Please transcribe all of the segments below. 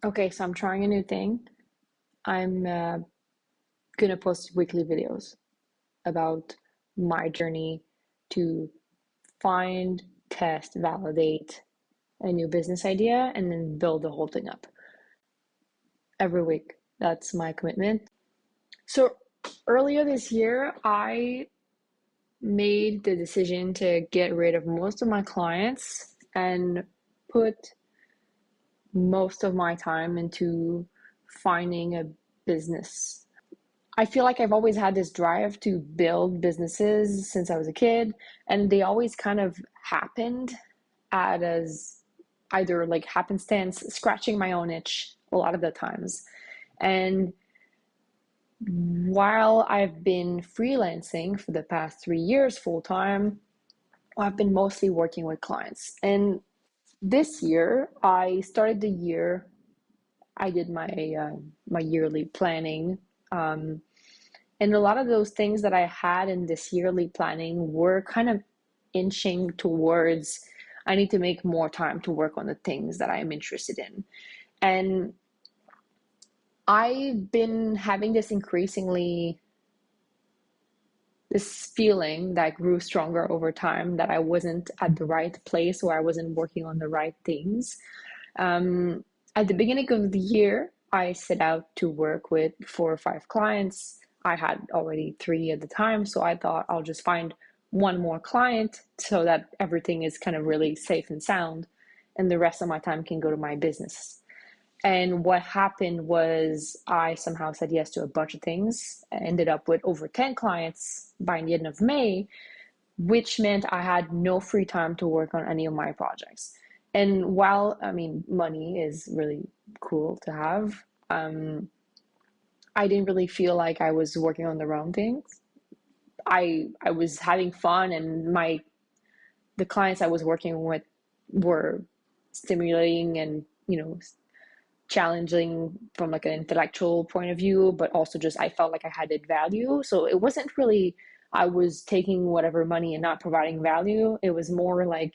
Okay, so I'm trying a new thing. I'm gonna post weekly videos about my journey to find, test, validate a new business idea and then build the whole thing up every week. That's my commitment. So earlier this year, I made the decision to get rid of most of my clients and put most of my time into finding a business. I feel like I've always had this drive to build businesses since I was a kid, and they always kind of happened at as either like happenstance, scratching my own itch a lot of the times. And while I've been freelancing for the past 3 years full time, I've been mostly working with clients. And this year, I started the year. I did my yearly planning. Um, And a lot of those things that I had in this yearly planning were kind of inching towards I need to make more time to work on the things that I am interested in. And I've been having this feeling that grew stronger over time that I wasn't at the right place or I wasn't working on the right things. Um, at the beginning of the year, I set out to work with 4 or 5 clients. I had already 3 at the time, so I thought I'll just find one more client so that everything is kind of really safe and sound, and the rest of my time can go to my business. And what happened was I somehow said yes to a bunch of things. I ended up with over 10 clients by the end of May, which meant I had no free time to work on any of my projects. And while, I mean, money is really cool to have, I didn't really feel like I was working on the wrong things. I was having fun, and the clients I was working with were stimulating and, challenging from like an intellectual point of view, but also just I felt like I added value. So it wasn't really I was taking whatever money and not providing value. It was more like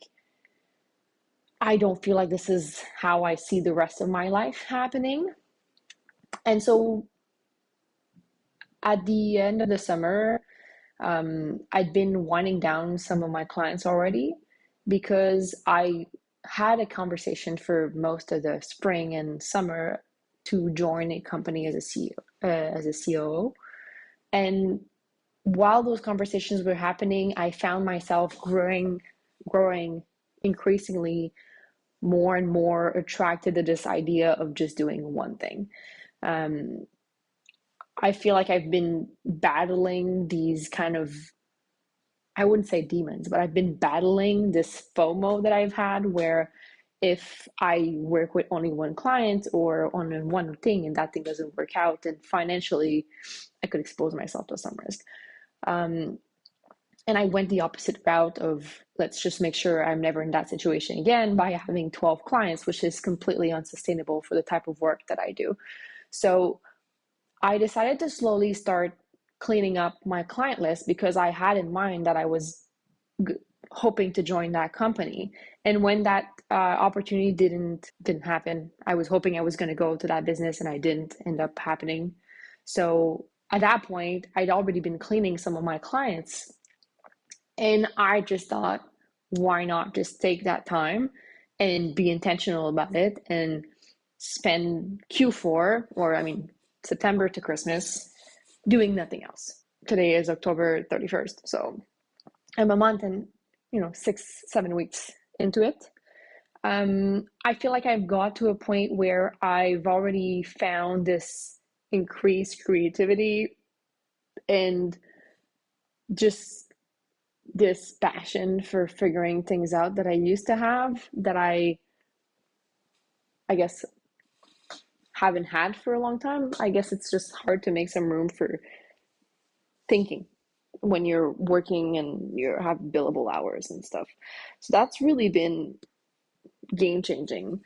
I don't feel like this is how I see the rest of my life happening. And so at the end of the summer, I'd been winding down some of my clients already because I had a conversation for most of the spring and summer to join a company as a as a COO. And while those conversations were happening, I found myself growing increasingly more and more attracted to this idea of just doing one thing. Um, I feel like I've been battling these kind of, I wouldn't say demons, but I've been battling this FOMO that I've had where if I work with only one client or on one thing and that thing doesn't work out, then financially I could expose myself to some risk. Um, and I went the opposite route of let's just make sure I'm never in that situation again by having 12 clients, which is completely unsustainable for the type of work that I do. So I decided to slowly start cleaning up my client list because I had in mind that I was hoping to join that company. And when that opportunity didn't happen, I was hoping I was going to go to that business, and I didn't end up happening. So at that point, I'd already been cleaning some of my clients, and I just thought, why not just take that time and be intentional about it and spend Q4, or I mean, September to Christmas, doing nothing else. Today is October 31st. So I'm a month and, 6, 7 weeks into it. I feel like I've got to a point where I've already found this increased creativity and just this passion for figuring things out that I used to have that I guess haven't had for a long time. I guess it's just hard to make some room for thinking when you're working and you have billable hours and stuff. So that's really been game changing.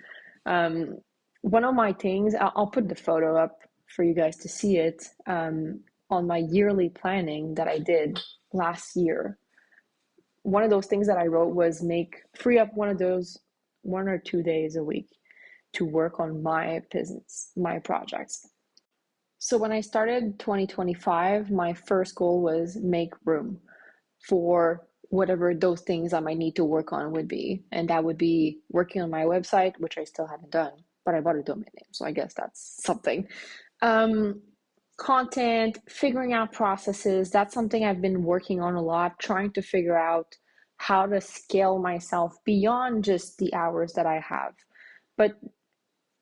Um, One of my things, I'll put the photo up for you guys to see it, on my yearly planning that I did last year. One of those things that I wrote was free up one of those 1 or 2 days a week to work on my business, my projects. So when I started 2025, my first goal was make room for whatever those things I might need to work on would be. And that would be working on my website, which I still haven't done, but I bought a domain name. So I guess that's something. Um, Content, figuring out processes, that's something I've been working on a lot, trying to figure out how to scale myself beyond just the hours that I have. But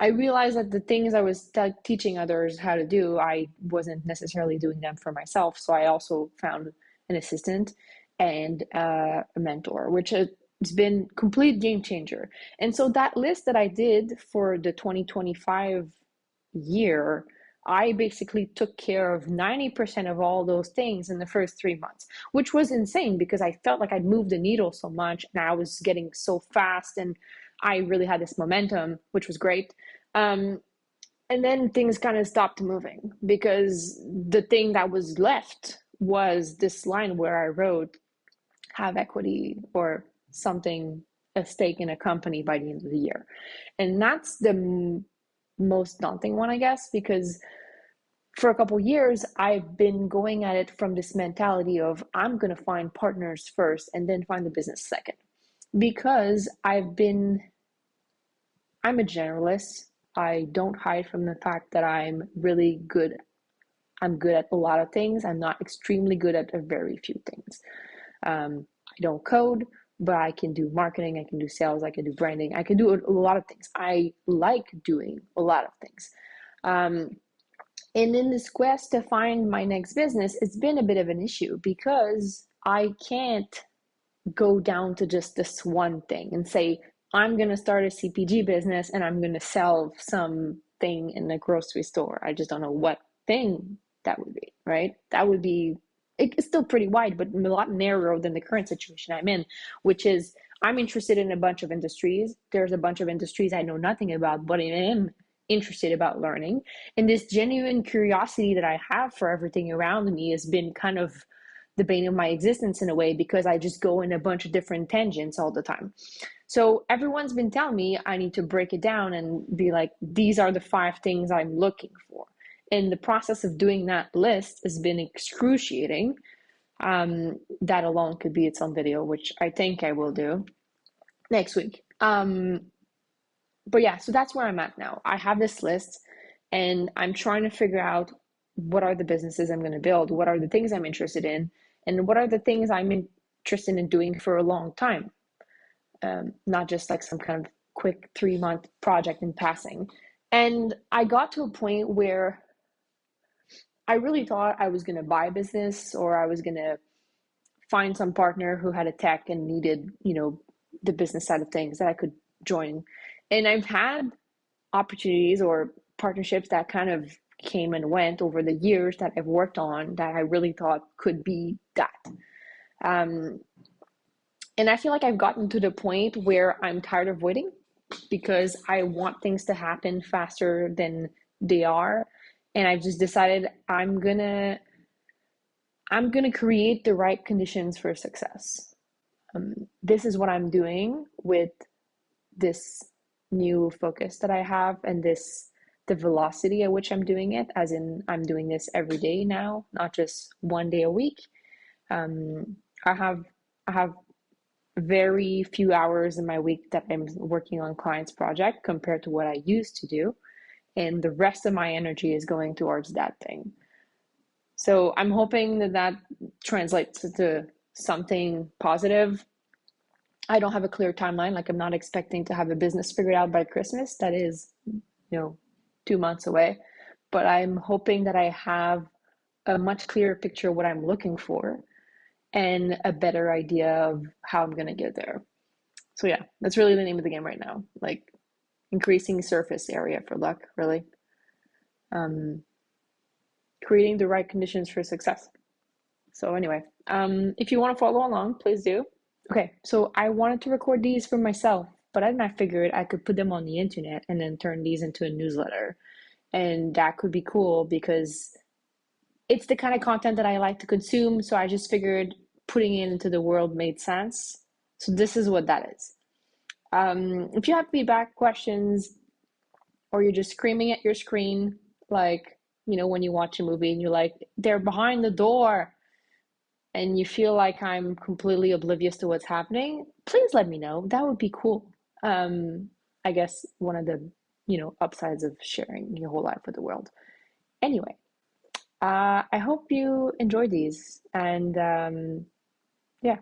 I realized that the things I was teaching others how to do, I wasn't necessarily doing them for myself. So I also found an assistant and a mentor, which has been complete game changer. And so that list that I did for the 2025 year, I basically took care of 90% of all those things in the first 3 months, which was insane because I felt like I'd moved the needle so much and I was getting so fast and I really had this momentum, which was great. Um, and then things kind of stopped moving because the thing that was left was this line where I wrote, have equity or something, a stake in a company by the end of the year. And that's the most daunting one, I guess, because for a couple years, I've been going at it from this mentality of I'm going to find partners first and then find the business second. Because I'm a generalist. I don't hide from the fact that I'm really good. I'm good at a lot of things. I'm not extremely good at a very few things. I don't code, but I can do marketing, I can do sales, I can do branding, I can do a lot of things. I like doing a lot of things. And in this quest to find my next business, it's been a bit of an issue because I can't go down to just this one thing and say, I'm going to start a CPG business and I'm going to sell something in a grocery store. I just don't know what thing that would be, right? That would be, it's still pretty wide, but a lot narrower than the current situation I'm in, which is I'm interested in a bunch of industries. There's a bunch of industries I know nothing about, but I am interested about learning. And this genuine curiosity that I have for everything around me has been kind of the bane of my existence in a way because I just go in a bunch of different tangents all the time. So everyone's been telling me I need to break it down and be like, these are the 5 things I'm looking for. And the process of doing that list has been excruciating. That alone could be its own video, which I think I will do next week. But yeah, so that's where I'm at now. I have this list and I'm trying to figure out what are the businesses I'm going to build, what are the things I'm interested in, and what are the things I'm interested in doing for a long time. Not just like some kind of quick 3-month project in passing. And I got to a point where I really thought I was going to buy a business or I was going to find some partner who had a tech and needed, the business side of things that I could join. And I've had opportunities or partnerships that kind of came and went over the years that I've worked on that I really thought could be that. And I feel like I've gotten to the point where I'm tired of waiting because I want things to happen faster than they are. And I've just decided I'm gonna create the right conditions for success. This is what I'm doing with this new focus that I have and the velocity at which I'm doing it, as in I'm doing this every day now, not just one day a week. I have very few hours in my week that I'm working on clients' project compared to what I used to do. And the rest of my energy is going towards that thing. So I'm hoping that translates to something positive. I don't have a clear timeline. Like I'm not expecting to have a business figured out by Christmas. That is, 2 months away. But I'm hoping that I have a much clearer picture of what I'm looking for and a better idea of how I'm going to get there. So yeah, that's really the name of the game right now. Like increasing surface area for luck, really. Creating the right conditions for success. So anyway, if you want to follow along, please do. Okay, so I wanted to record these for myself, but then I figured I could put them on the internet and then turn these into a newsletter. And that could be cool because it's the kind of content that I like to consume. So I just figured putting it into the world made sense. So this is what that is. If you have feedback, questions, or you're just screaming at your screen, like, when you watch a movie and you're like, they're behind the door, and you feel like I'm completely oblivious to what's happening, please let me know. That would be cool. Um, I guess one of the, upsides of sharing your whole life with the world. Anyway, I hope you enjoy these, and yeah.